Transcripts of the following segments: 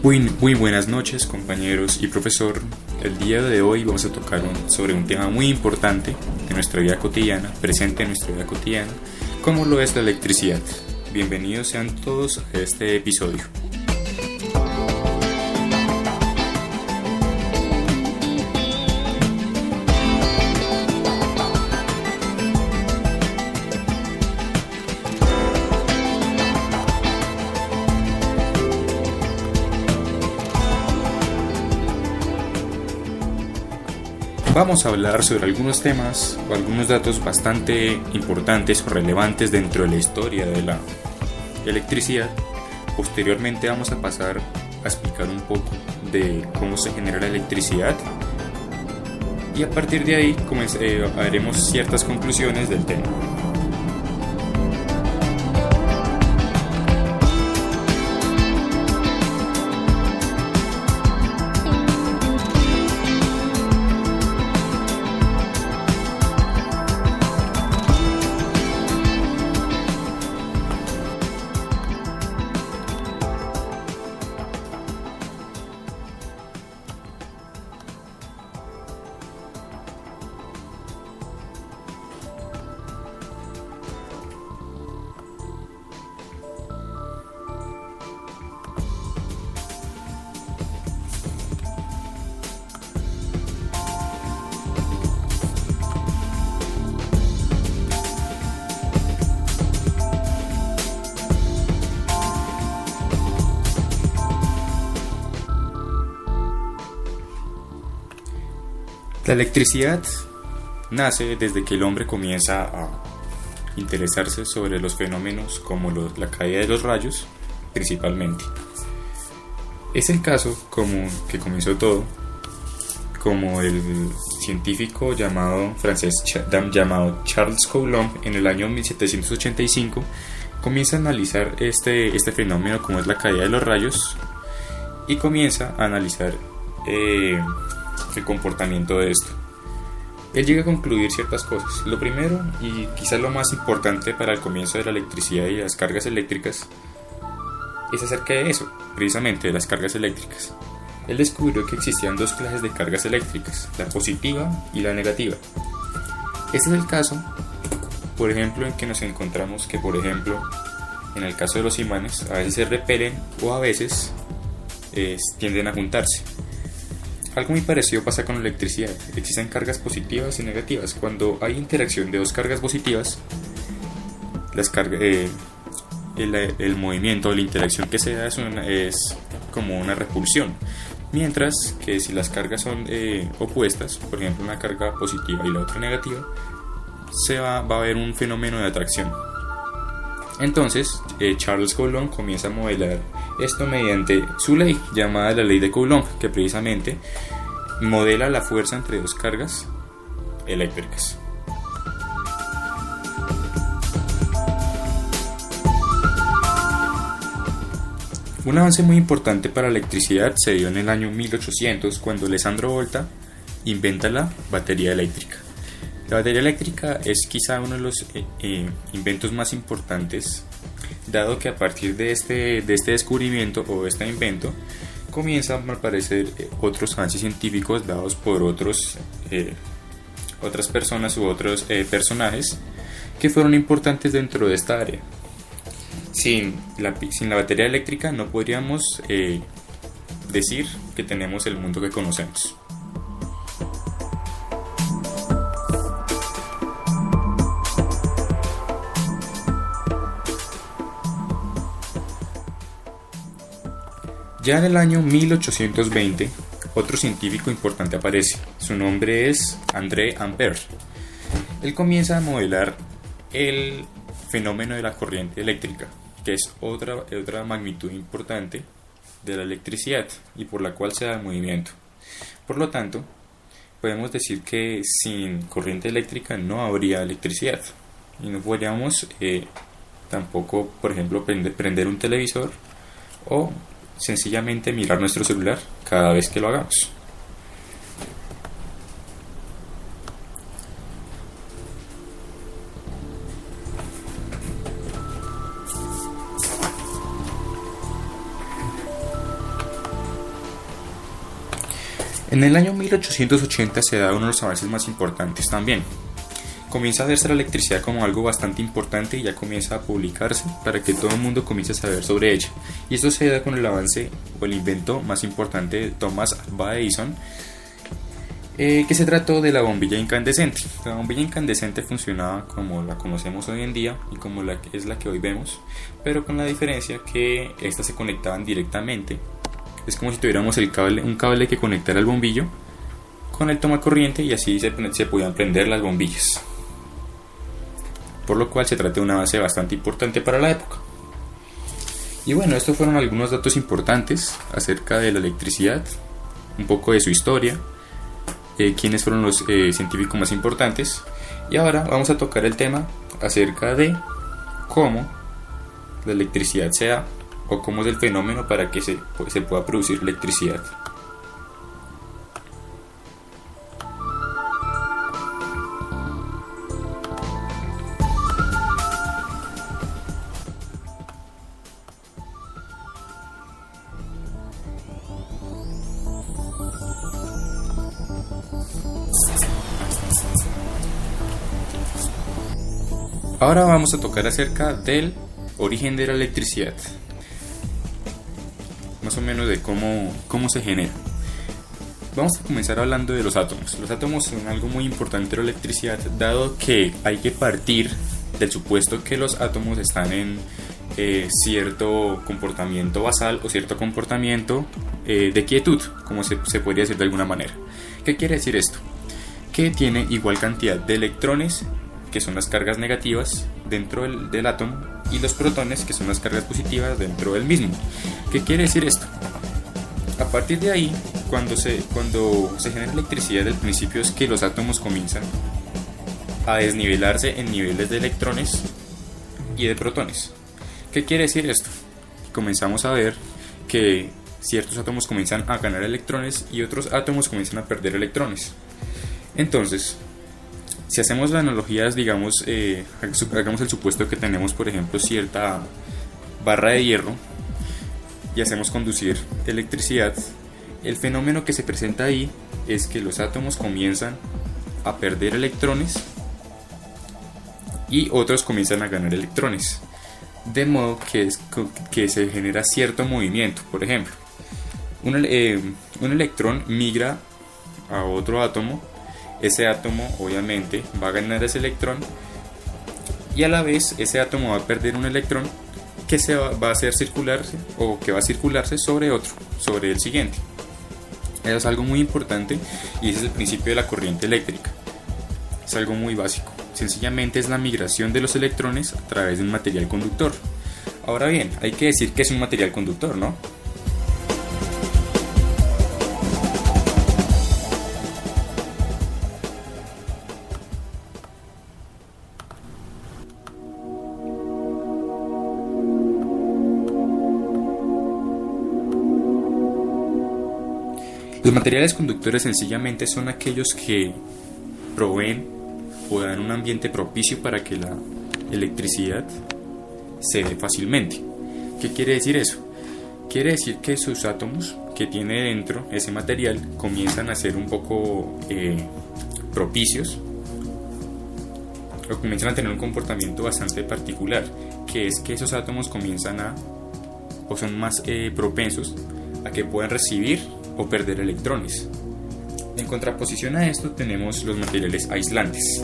Muy buenas noches, compañeros y profesor. El día de hoy vamos a tocar sobre un tema muy importante de nuestra vida cotidiana, presente en nuestra vida cotidiana, como lo es la electricidad. Bienvenidos sean todos a este episodio. Vamos a hablar sobre algunos temas o algunos datos bastante importantes o relevantes dentro de la historia de la electricidad. Posteriormente vamos a pasar a explicar un poco de cómo se genera la electricidad y a partir de ahí haremos ciertas conclusiones del tema. La electricidad nace desde que el hombre comienza a interesarse sobre los fenómenos como la caída de los rayos, principalmente. Es el caso que comenzó todo, como el científico llamado Charles Coulomb en el año 1785 comienza a analizar este fenómeno como es la caída de los rayos y comienza a analizar el comportamiento de esto. Él llega a concluir ciertas cosas. Lo primero y quizás lo más importante para el comienzo de la electricidad y las cargas eléctricas es acerca de eso, precisamente de las cargas eléctricas. Él descubrió que existían dos clases de cargas eléctricas, la positiva y la negativa. Este es el caso, por ejemplo, en que nos encontramos que, por ejemplo, en el caso de los imanes, a veces se repelen o a veces tienden a juntarse. Algo muy parecido pasa con la electricidad. Existen cargas positivas y negativas. Cuando hay interacción de dos cargas positivas, el movimiento o la interacción que se da es como una repulsión. Mientras que si las cargas son opuestas, por ejemplo una carga positiva y la otra negativa, va a haber un fenómeno de atracción. Entonces, Charles Coulomb comienza a modelar esto mediante su ley, llamada la ley de Coulomb, que precisamente modela la fuerza entre dos cargas eléctricas. Un avance muy importante para la electricidad se dio en el año 1800, cuando Alessandro Volta inventa la batería eléctrica. La batería eléctrica es quizá uno de los inventos más importantes, dado que a partir de este descubrimiento o este invento comienzan a aparecer otros avances científicos dados por otras personas u otros personajes que fueron importantes dentro de esta área. Sin la batería eléctrica no podríamos decir que tenemos el mundo que conocemos. Ya en el año 1820, otro científico importante aparece. Su nombre es André Ampère. Él comienza a modelar el fenómeno de la corriente eléctrica, que es otra magnitud importante de la electricidad y por la cual se da el movimiento. Por lo tanto, podemos decir que sin corriente eléctrica no habría electricidad y no podríamos tampoco, por ejemplo, prender un televisor o sencillamente mirar nuestro celular cada vez que lo hagamos. En el año 1880 se da uno de los avances más importantes también. Comienza a verse la electricidad como algo bastante importante y ya comienza a publicarse para que todo el mundo comience a saber sobre ella. Y esto se da con el avance o el invento más importante de Thomas Alva Edison, que se trató de la bombilla incandescente. La bombilla incandescente funcionaba como la conocemos hoy en día y como es la que hoy vemos, pero con la diferencia que estas se conectaban directamente. Es como si tuviéramos un cable que conectara el bombillo con el tomacorriente y así se podían prender las bombillas. Por lo cual se trata de un avance bastante importante para la época. Y bueno, estos fueron algunos datos importantes acerca de la electricidad, un poco de su historia, quiénes fueron los científicos más importantes. Y ahora vamos a tocar el tema acerca de cómo la electricidad se da o cómo es el fenómeno para que se pueda producir electricidad. Ahora vamos a tocar acerca del origen de la electricidad, más o menos de cómo se genera. Vamos a comenzar hablando de los átomos. Los átomos son algo muy importante de la electricidad, dado que hay que partir del supuesto que los átomos están en cierto comportamiento basal o cierto comportamiento de quietud, como se podría decir de alguna manera. ¿Qué quiere decir esto? Que tiene igual cantidad de electrones, que son las cargas negativas dentro del átomo, y los protones, que son las cargas positivas dentro del mismo. ¿Qué quiere decir esto? A partir de ahí, cuando se genera electricidad, el principio es que los átomos comienzan a desnivelarse en niveles de electrones y de protones. ¿Qué quiere decir esto? Comenzamos a ver que ciertos átomos comienzan a ganar electrones y otros átomos comienzan a perder electrones. Entonces, si hacemos la analogía, digamos, hagamos el supuesto que tenemos, por ejemplo, cierta barra de hierro y hacemos conducir electricidad, el fenómeno que se presenta ahí es que los átomos comienzan a perder electrones y otros comienzan a ganar electrones, de modo que se genera cierto movimiento. Por ejemplo, un electrón migra a otro átomo. Ese átomo obviamente va a ganar ese electrón y a la vez ese átomo va a perder un electrón que va a hacer circularse o que va a circularse sobre otro, sobre el siguiente. Eso es algo muy importante y ese es el principio de la corriente eléctrica. Es algo muy básico. Sencillamente es la migración de los electrones a través de un material conductor. Ahora bien, hay que decir que es un material conductor, ¿no? Los materiales conductores sencillamente son aquellos que proveen o dan un ambiente propicio para que la electricidad se dé fácilmente. ¿Qué quiere decir eso? Quiere decir que sus átomos que tiene dentro ese material comienzan a ser un poco propicios o comienzan a tener un comportamiento bastante particular, que es que esos átomos comienzan o son más propensos a que puedan recibir o perder electrones. En contraposición a esto tenemos los materiales aislantes.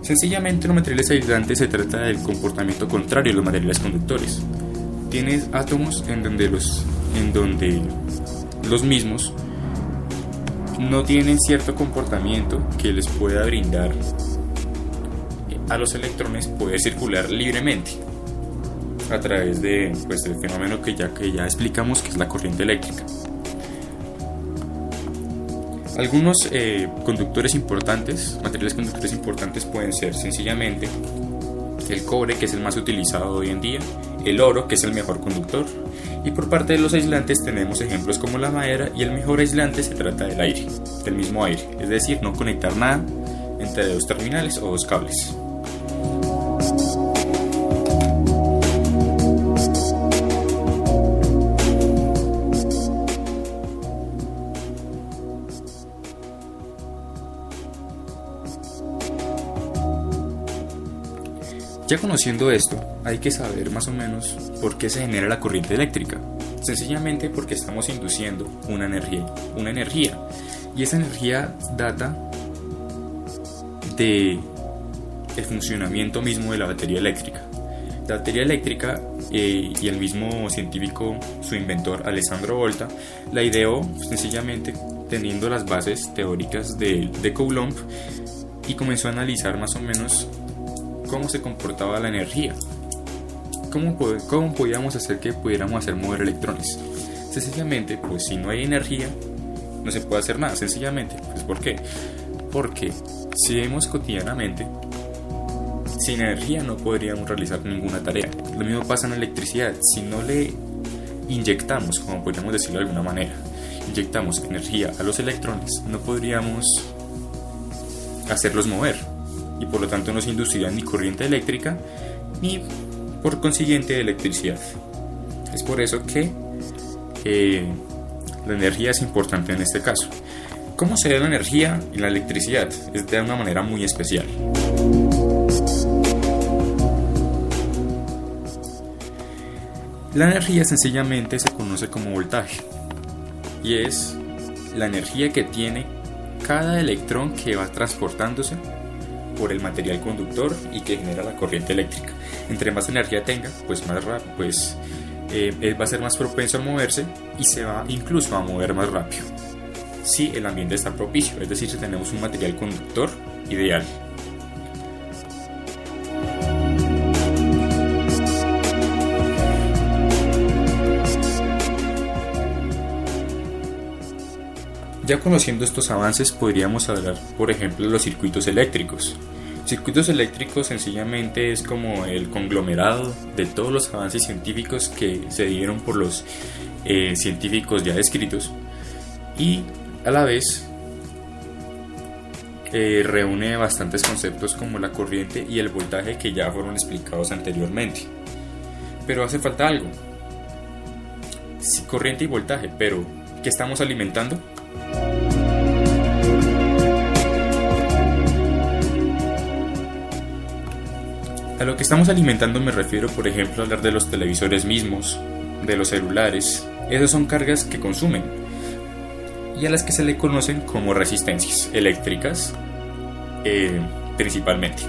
Sencillamente los materiales aislantes se trata del comportamiento contrario a los materiales conductores. Tienes átomos en donde los mismos no tienen cierto comportamiento que les pueda brindar a los electrones poder circular libremente a través del fenómeno que ya explicamos, que es la corriente eléctrica. Algunos conductores importantes, materiales conductores importantes pueden ser sencillamente el cobre, que es el más utilizado hoy en día, el oro, que es el mejor conductor, y por parte de los aislantes tenemos ejemplos como la madera, y el mejor aislante se trata del aire, del mismo aire, es decir, no conectar nada entre dos terminales o dos cables. Ya conociendo esto, hay que saber más o menos por qué se genera la corriente eléctrica. Sencillamente porque estamos induciendo una energía, y esa energía data de el funcionamiento mismo de la batería eléctrica. La batería eléctrica y el mismo científico, su inventor Alessandro Volta, la ideó sencillamente teniendo las bases teóricas de Coulomb, y comenzó a analizar más o menos cómo se comportaba la energía, cómo podíamos hacer que pudiéramos hacer mover electrones. Sencillamente, pues si no hay energía, no se puede hacer nada. Sencillamente, pues ¿por qué? Porque si vemos cotidianamente, sin energía no podríamos realizar ninguna tarea. Lo mismo pasa en la electricidad. Si no le inyectamos, como podríamos decirlo de alguna manera, inyectamos energía a los electrones, no podríamos hacerlos mover, y por lo tanto no se induciría ni corriente eléctrica ni por consiguiente electricidad. Es por eso que la energía es importante en este caso. ¿Cómo se da la energía y la electricidad? Es de una manera muy especial. La energía sencillamente se conoce como voltaje, y es la energía que tiene cada electrón que va transportándose por el material conductor y que genera la corriente eléctrica. Entre más energía tenga, pues más rápido, él va a ser más propenso a moverse y se va incluso a mover más rápido si el ambiente está propicio, es decir, si tenemos un material conductor ideal. Ya conociendo estos avances, podríamos hablar, por ejemplo, de los circuitos eléctricos. Circuitos eléctricos sencillamente es como el conglomerado de todos los avances científicos que se dieron por los científicos ya descritos, y a la vez reúne bastantes conceptos como la corriente y el voltaje que ya fueron explicados anteriormente. Pero hace falta algo. Sí, corriente y voltaje, pero ¿qué estamos alimentando? A lo que estamos alimentando me refiero, por ejemplo, a hablar de los televisores mismos, de los celulares. Esas son cargas que consumen y a las que se le conocen como resistencias eléctricas, principalmente.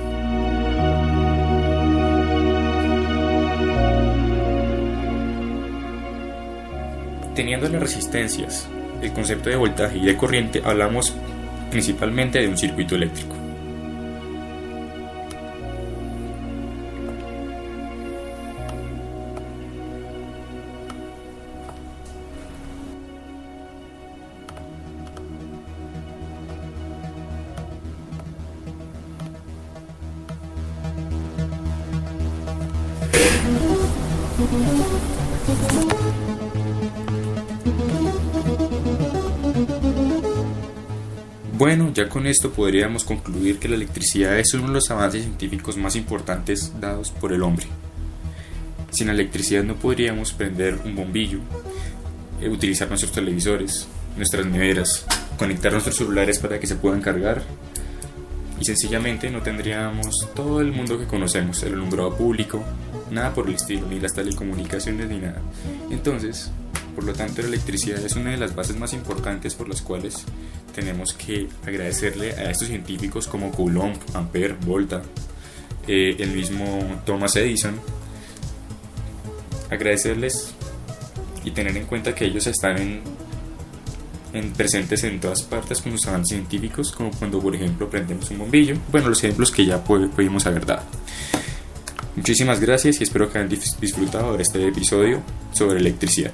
Teniendo las resistencias, el concepto de voltaje y de corriente, hablamos principalmente de un circuito eléctrico. Bueno, ya con esto podríamos concluir que la electricidad es uno de los avances científicos más importantes dados por el hombre. Sin la electricidad no podríamos prender un bombillo, utilizar nuestros televisores, nuestras neveras, conectar nuestros celulares para que se puedan cargar, y sencillamente no tendríamos todo el mundo que conocemos, el alumbrado público, nada por el estilo, ni las telecomunicaciones ni nada. Entonces, por lo tanto, la electricidad es una de las bases más importantes por las cuales tenemos que agradecerle a estos científicos como Coulomb, Ampère, Volta, el mismo Thomas Edison. Agradecerles y tener en cuenta que ellos están presentes en todas partes con los avances científicos, como cuando, por ejemplo, prendemos un bombillo. Bueno, los ejemplos que ya pudimos haber dado. Muchísimas gracias y espero que hayan disfrutado de este episodio sobre electricidad.